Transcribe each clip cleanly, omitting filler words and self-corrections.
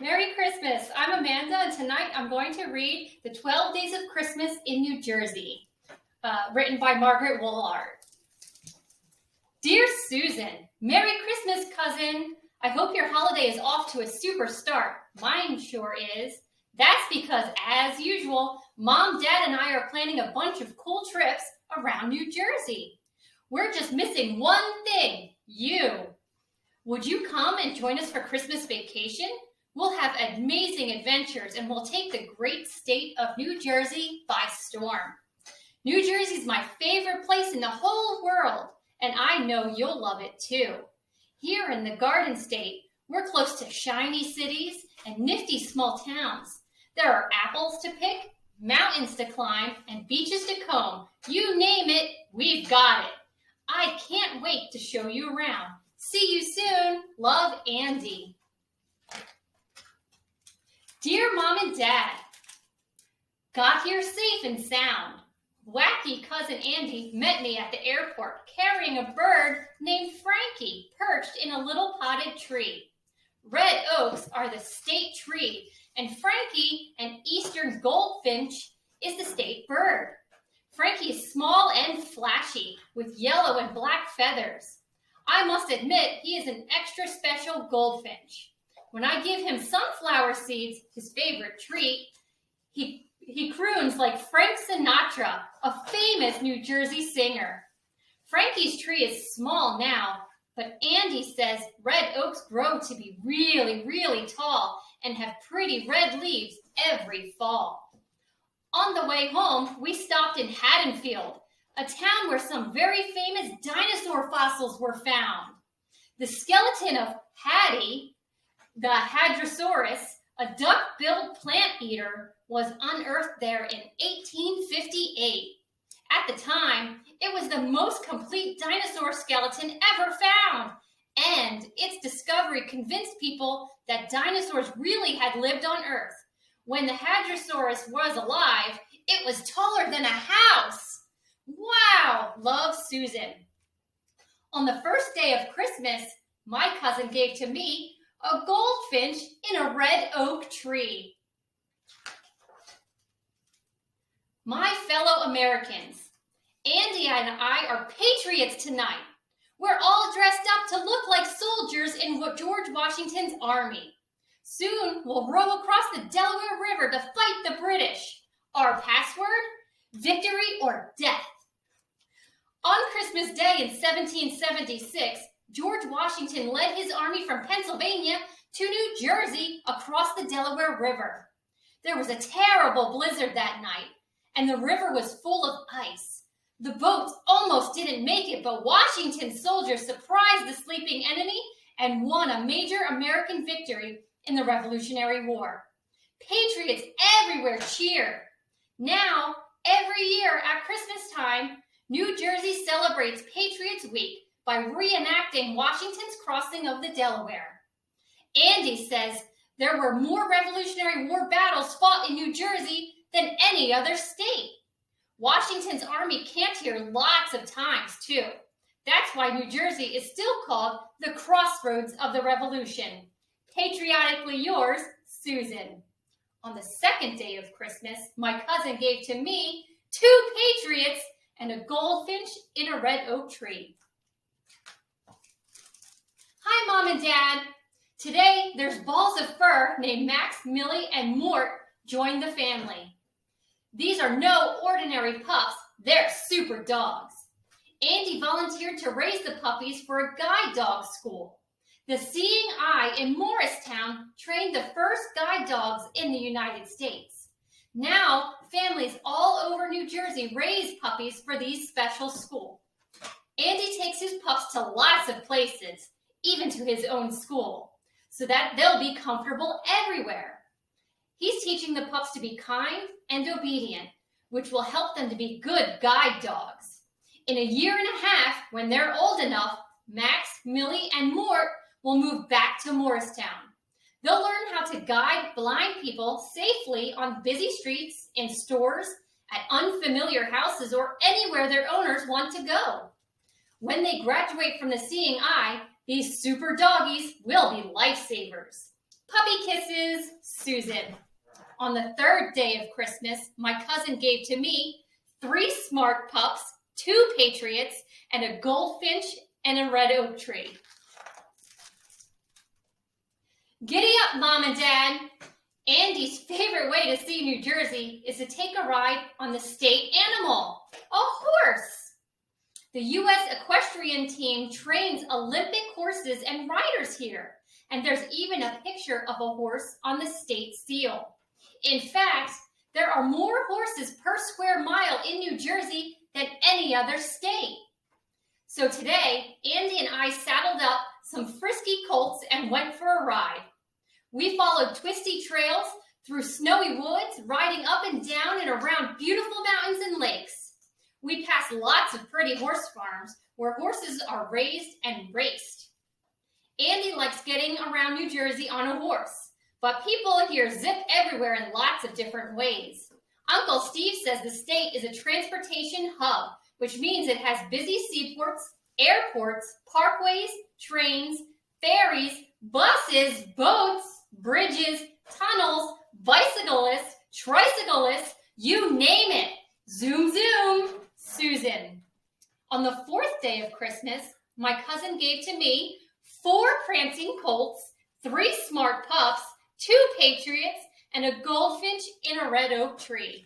Merry Christmas! I'm Amanda, and tonight I'm going to read The 12 Days of Christmas in New Jersey, written by Margaret Woolard. Dear Susan, Merry Christmas, cousin! I hope your holiday is off to a super start. Mine sure is. That's because, as usual, Mom, Dad, and I are planning a bunch of cool trips around New Jersey. We're just missing one thing, you. Would you come and join us for Christmas vacation? We'll have amazing adventures and we'll take the great state of New Jersey by storm. New Jersey's my favorite place in the whole world, and I know you'll love it too. Here in the Garden State, we're close to shiny cities and nifty small towns. There are apples to pick, mountains to climb, and beaches to comb. You name it, we've got it. I can't wait to show you around. See you soon. Love, Andy. Dear Mom and Dad, got here safe and sound. Wacky cousin Andy met me at the airport carrying a bird named Frankie perched in a little potted tree. Red oaks are the state tree, and Frankie, an eastern goldfinch, is the state bird. Frankie is small and flashy with yellow and black feathers. I must admit he is an extra special goldfinch. When I give him sunflower seeds, his favorite treat, he croons like Frank Sinatra, a famous New Jersey singer. Frankie's tree is small now, but Andy says red oaks grow to be really, really tall and have pretty red leaves every fall. On the way home, we stopped in Haddonfield, a town where some very famous dinosaur fossils were found. The skeleton of Hattie, the Hadrosaurus, a duck-billed plant eater, was unearthed there in 1858. At the time, it was the most complete dinosaur skeleton ever found, and its discovery convinced people that dinosaurs really had lived on Earth. When the Hadrosaurus was alive, it was taller than a house. Wow! Love, Susan. On the first day of Christmas, my cousin gave to me a goldfinch in a red oak tree. My fellow Americans, Andy and I are patriots tonight. We're all dressed up to look like soldiers in George Washington's army. Soon we'll row across the Delaware River to fight the British. Our password? Victory or death. On Christmas Day in 1776, George Washington led his army from Pennsylvania to New Jersey across the Delaware River. There was a terrible blizzard that night, and the river was full of ice. The boats almost didn't make it, but Washington's soldiers surprised the sleeping enemy and won a major American victory in the Revolutionary War. Patriots everywhere cheered. Now, every year at Christmas time, New Jersey celebrates Patriots Week by reenacting Washington's crossing of the Delaware. Andy says there were more Revolutionary War battles fought in New Jersey than any other state. Washington's army camped here lots of times, too. That's why New Jersey is still called the crossroads of the Revolution. Patriotically yours, Susan. On the second day of Christmas, my cousin gave to me 2 patriots and a goldfinch in a red oak tree. Hi, Mom and Dad. Today, there's balls of fur named Max, Millie, and Mort join the family. These are no ordinary pups. They're super dogs. Andy volunteered to raise the puppies for a guide dog school. The Seeing Eye in Morristown trained the first guide dogs in the United States. Now, families all over New Jersey raise puppies for these special schools. Andy takes his pups to lots of places, even to his own school, so that they'll be comfortable everywhere. He's teaching the pups to be kind and obedient, which will help them to be good guide dogs. In a year and a half, when they're old enough, Max, Millie, and Mort will move back to Morristown. They'll learn how to guide blind people safely on busy streets, in stores, at unfamiliar houses, or anywhere their owners want to go. When they graduate from the Seeing Eye, these super doggies will be lifesavers. Puppy kisses, Susan. On the third day of Christmas, my cousin gave to me 3 smart pups, 2 patriots, and a goldfinch and a red oak tree. Giddy up, Mom and Dad. Andy's favorite way to see New Jersey is to take a ride on the state animal, a horse. The U.S. equestrian team trains Olympic horses and riders here, and there's even a picture of a horse on the state seal. In fact, there are more horses per square mile in New Jersey than any other state. So today, Andy and I saddled up some frisky colts and went for a ride. We followed twisty trails through snowy woods, riding up and down and around beautiful mountains and lakes. We passed lots of pretty horse farms where horses are raised and raced. Andy likes getting around New Jersey on a horse, but people here zip everywhere in lots of different ways. Uncle Steve says the state is a transportation hub, which means it has busy seaports, airports, parkways, trains, ferries, buses, boats, bridges, tunnels, bicyclists, tricyclists, you name it. Zoom, zoom, Susan. On the 4th day of Christmas, my cousin gave to me 4 prancing colts, 3 smart pups, 2 patriots, and a goldfinch in a red oak tree.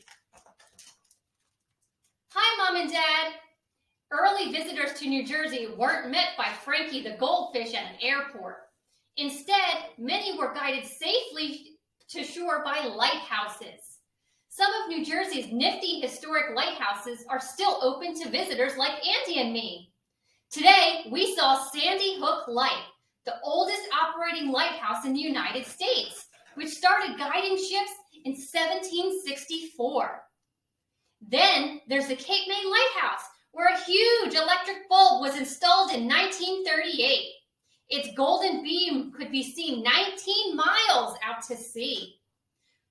Hi, Mom and Dad. Early visitors to New Jersey weren't met by Frankie the goldfish at an airport. Instead, many were guided safely to shore by lighthouses. Some of New Jersey's nifty historic lighthouses are still open to visitors like Andy and me. Today, we saw Sandy Hook Light, the oldest operating lighthouse in the United States, which started guiding ships in 1764. Then there's the Cape May Lighthouse, where a huge electric bulb was installed in 1938. Its golden beam could be seen 19 miles out to sea.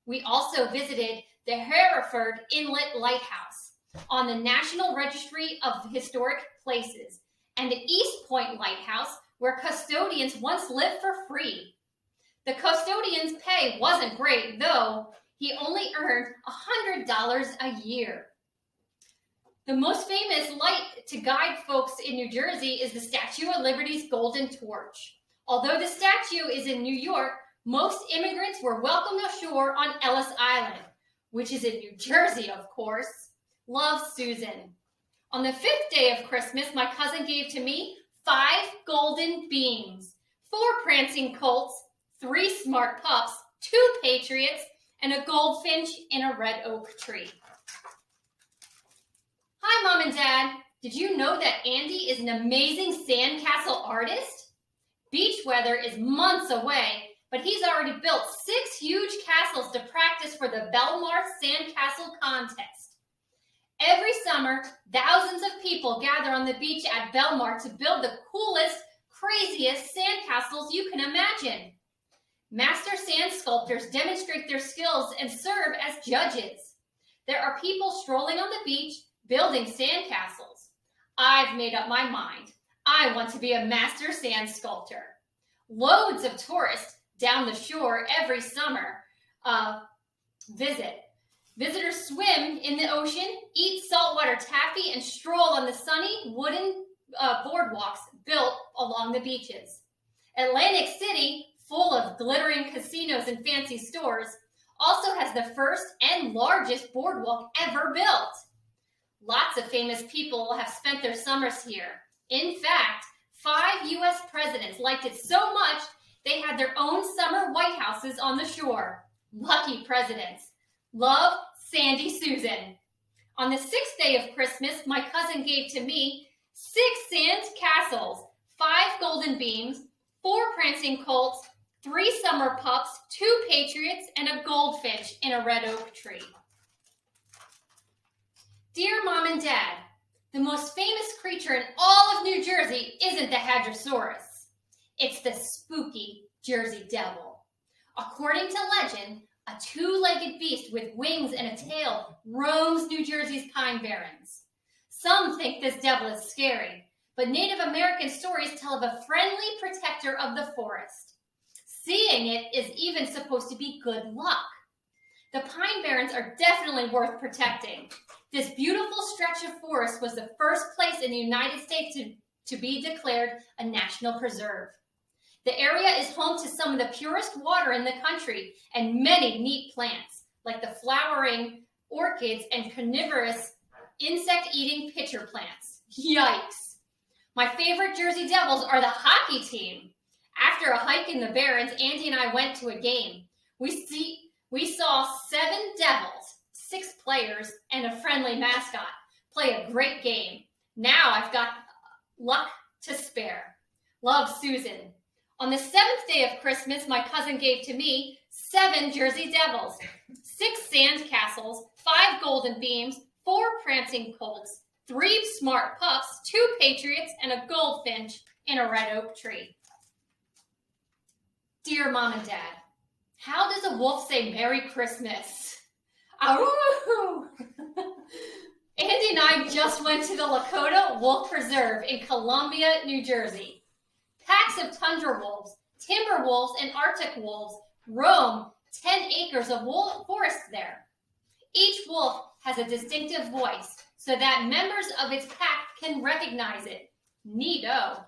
We also visited the Hereford Inlet Lighthouse on the National Registry of Historic Places and the East Point Lighthouse, where custodians once lived for free. The custodian's pay wasn't great, though. He only earned $100 a year. The most famous light to guide folks in New Jersey is the Statue of Liberty's Golden Torch. Although the statue is in New York, most immigrants were welcomed ashore on Ellis Island, which is in New Jersey, of course. Love, Susan. On the 5th day of Christmas, my cousin gave to me 5 golden beams, 4 prancing colts, 3 smart pups, 2 patriots, and a goldfinch in a red oak tree. Hi, Mom and Dad. Did you know that Andy is an amazing sandcastle artist? Beach weather is months away, but he's already built 6 huge castles to practice for the Belmar Sandcastle Contest. Every summer, thousands of people gather on the beach at Belmar to build the coolest, craziest sandcastles you can imagine. Master sand sculptors demonstrate their skills and serve as judges. There are people strolling on the beach, building sandcastles. I've made up my mind. I want to be a master sand sculptor. Loads of tourists down the shore every summer visit. Visitors swim in the ocean, eat saltwater taffy, and stroll on the sunny wooden boardwalks built along the beaches. Atlantic City, full of glittering casinos and fancy stores, also has the first and largest boardwalk ever built. Lots of famous people have spent their summers here. In fact, 5 U.S. presidents liked it so much they had their own summer White Houses on the shore. Lucky presidents. Love, Sandy Susan. On the 6th day of Christmas, my cousin gave to me 6 sand castles, 5 golden beams, 4 prancing colts, 3 summer pups, 2 patriots, and a goldfinch in a red oak tree. Dear Mom and Dad, the most famous creature in all of New Jersey isn't the Hadrosaurus. It's the spooky Jersey Devil. According to legend, a 2-legged beast with wings and a tail roams New Jersey's pine barrens. Some think this devil is scary, but Native American stories tell of a friendly protector of the forest. Seeing it is even supposed to be good luck. The Pine Barrens are definitely worth protecting. This beautiful stretch of forest was the first place in the United States to be declared a national preserve. The area is home to some of the purest water in the country and many neat plants, like the flowering orchids and carnivorous insect-eating pitcher plants. Yikes! My favorite Jersey Devils are the hockey team. After a hike in the Barrens, Andy and I went to a game. We saw 7 Devils, 6 players, and a friendly mascot play a great game. Now I've got luck to spare. Love, Susan. On the 7th day of Christmas, my cousin gave to me 7 Jersey Devils, 6 sand castles, 5 golden beams, 4 prancing colts, 3 smart pups, 2 patriots, and a goldfinch in a red oak tree. Dear Mom and Dad, how does a wolf say Merry Christmas? Awoo! Andy and I just went to the Lakota Wolf Preserve in Columbia, New Jersey. Packs of tundra wolves, timber wolves, and Arctic wolves roam 10 acres of forest there. Each wolf has a distinctive voice so that members of its pack can recognize it. Neato.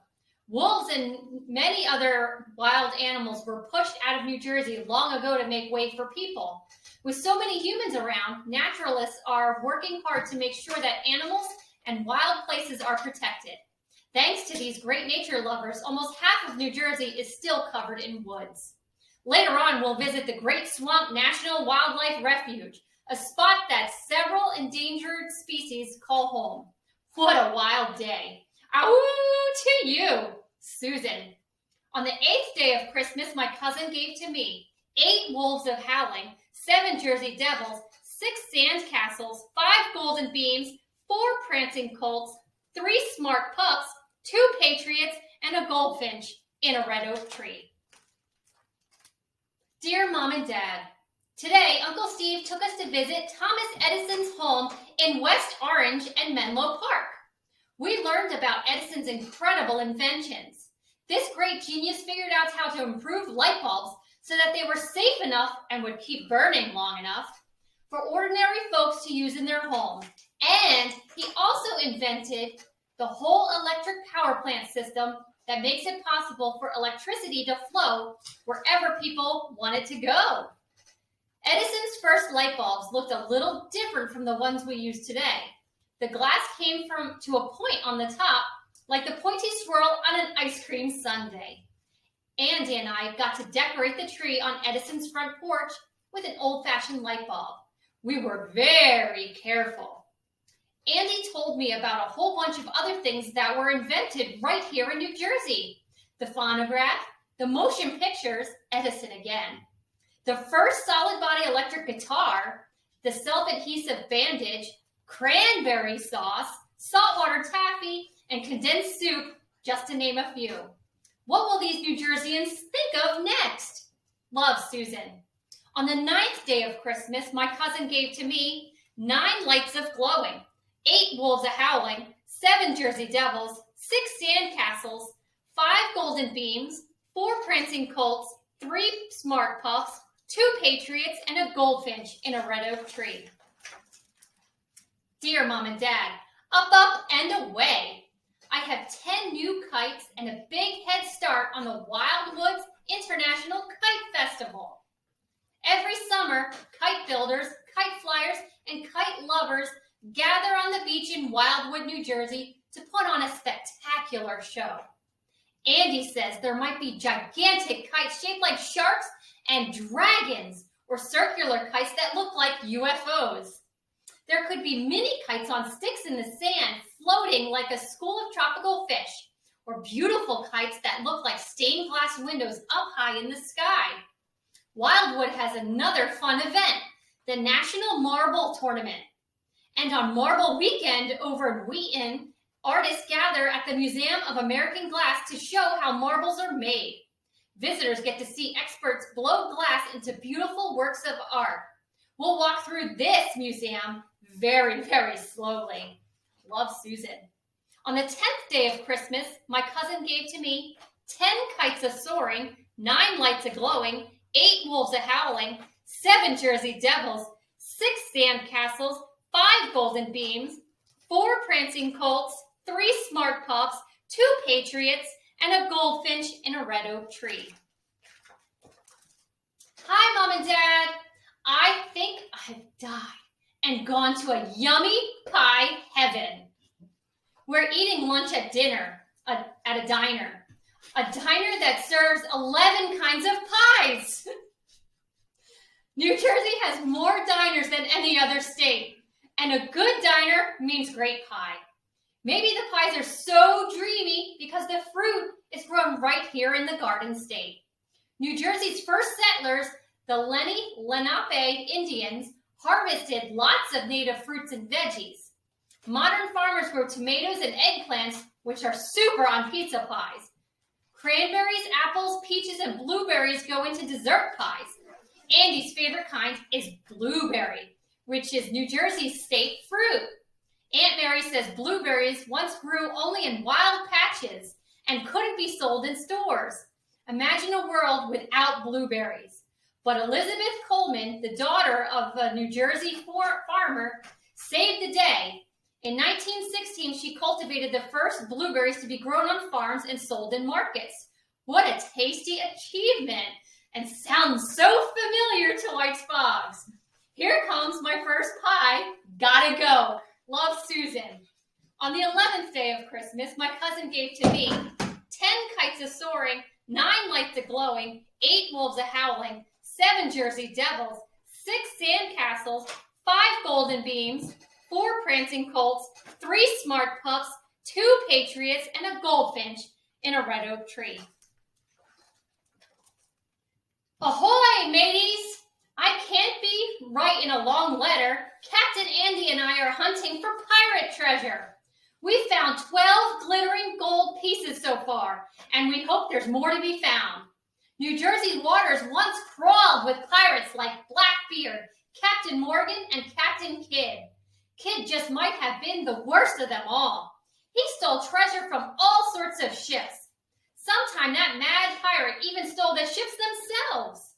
Wolves and many other wild animals were pushed out of New Jersey long ago to make way for people. With so many humans around, naturalists are working hard to make sure that animals and wild places are protected. Thanks to these great nature lovers, almost half of New Jersey is still covered in woods. Later on, we'll visit the Great Swamp National Wildlife Refuge, a spot that several endangered species call home. What a wild day. Awoo to you, Susan. On the 8th day of Christmas, my cousin gave to me 8 wolves of howling, 7 Jersey Devils, 6 sand castles, 5 golden beams, 4 prancing colts, 3 smart pups, 2 patriots, and a goldfinch in a red oak tree. Dear Mom and Dad, today Uncle Steve took us to visit Thomas Edison's home in West Orange and Menlo Park. We learned about Edison's incredible inventions. This great genius figured out how to improve light bulbs so that they were safe enough and would keep burning long enough for ordinary folks to use in their home. And he also invented the whole electric power plant system that makes it possible for electricity to flow wherever people want it to go. Edison's first light bulbs looked a little different from the ones we use today. The glass came to a point on the top, like the pointy swirl on an ice cream sundae. Andy and I got to decorate the tree on Edison's front porch with an old-fashioned light bulb. We were very careful. Andy told me about a whole bunch of other things that were invented right here in New Jersey. The phonograph, the motion pictures, Edison again, the first solid body electric guitar, the self-adhesive bandage, cranberry sauce, saltwater taffy, and condensed soup, just to name a few. What will these New Jerseyans think of next? Love, Susan. On the 9th day of Christmas, my cousin gave to me 9 lights of glowing, 8 wolves a howling, 7 Jersey Devils, 6 sand castles, 5 golden beams, 4 prancing colts, 3 smart puffs, 2 patriots, and a goldfinch in a red oak tree. Dear Mom and Dad, up, and away. I have 10 new kites and a big head start on the Wildwoods International Kite Festival. Every summer, kite builders, kite flyers, and kite lovers gather on the beach in Wildwood, New Jersey to put on a spectacular show. Andy says there might be gigantic kites shaped like sharks and dragons, or circular kites that look like UFOs. There could be mini kites on sticks in the sand floating like a school of tropical fish, or beautiful kites that look like stained glass windows up high in the sky. Wildwood has another fun event, the National Marble Tournament. And on Marble Weekend over in Wheaton, artists gather at the Museum of American Glass to show how marbles are made. Visitors get to see experts blow glass into beautiful works of art. We'll walk through this museum very, very slowly. Love, Susan. On the 10th day of Christmas, my cousin gave to me 10 kites a soaring, 9 lights a-glowing, 8 wolves a-howling, 7 Jersey devils, 6 sand castles, 5 golden beams, 4 prancing colts, 3 smart pups, 2 patriots, and a goldfinch in a red oak tree. Hi, Mom and Dad. I think I've died and gone to a yummy pie heaven. We're eating lunch at dinner, at a diner that serves 11 kinds of pies. New Jersey has more diners than any other state, and a good diner means great pie. Maybe the pies are so dreamy because the fruit is grown right here in the Garden State. New Jersey's first settlers, the Lenape Indians, harvested lots of native fruits and veggies. Modern farmers grow tomatoes and eggplants, which are super on pizza pies. Cranberries, apples, peaches, and blueberries go into dessert pies. Andy's favorite kind is blueberry, which is New Jersey's state fruit. Aunt Mary says blueberries once grew only in wild patches and couldn't be sold in stores. Imagine a world without blueberries. But Elizabeth Coleman, the daughter of a New Jersey farmer, saved the day. In 1916, she cultivated the first blueberries to be grown on farms and sold in markets. What a tasty achievement, and sounds so familiar to White's Boggs. Here comes my first pie. Gotta go. Love, Susan. On the 11th day of Christmas, my cousin gave to me 10 kites a-soaring, 9 lights a-glowing, 8 wolves a-howling, 7 Jersey devils, 6 sand castles, 5 golden beams, 4 prancing colts, 3 smart pups, 2 patriots, and a goldfinch in a red oak tree. Ahoy, mateys! I can't be writing a long letter. Captain Andy and I are hunting for pirate treasure. We found 12 glittering gold pieces so far, and we hope there's more to be found. New Jersey's waters once crawled with pirates like Blackbeard, Captain Morgan, and Captain Kidd. Kidd just might have been the worst of them all. He stole treasure from all sorts of ships. Sometime that mad pirate even stole the ships themselves.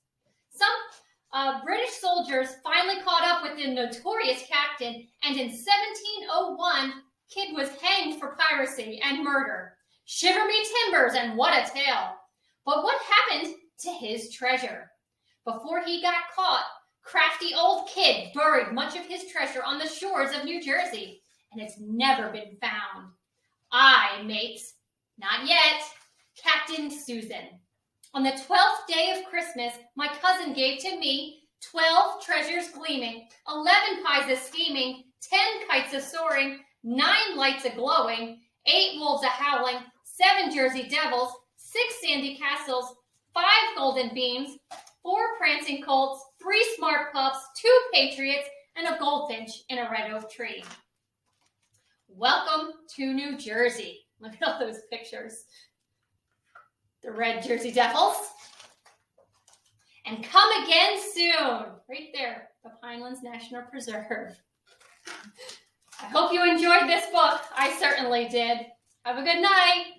Some British soldiers finally caught up with the notorious captain, and in 1701, Kidd was hanged for piracy and murder. Shiver me timbers, and what a tale! But what happened to his treasure? Before he got caught, crafty old Kidd buried much of his treasure on the shores of New Jersey, and it's never been found. Mates, not yet. Captain Susan. On the 12th day of Christmas, my cousin gave to me 12 treasures gleaming, 11 pies a-steaming, 10 kites a-soaring, 9 lights a-glowing, 8 wolves a-howling, 7 Jersey devils, 6 sandy castles, 5 golden beams, 4 prancing colts, 3 smart pups, 2 patriots, and a goldfinch in a red oak tree. Welcome to New Jersey. Look at all those pictures. The red Jersey Devils. And come again soon. Right there, the Pinelands National Preserve. I hope you enjoyed this book. I certainly did. Have a good night.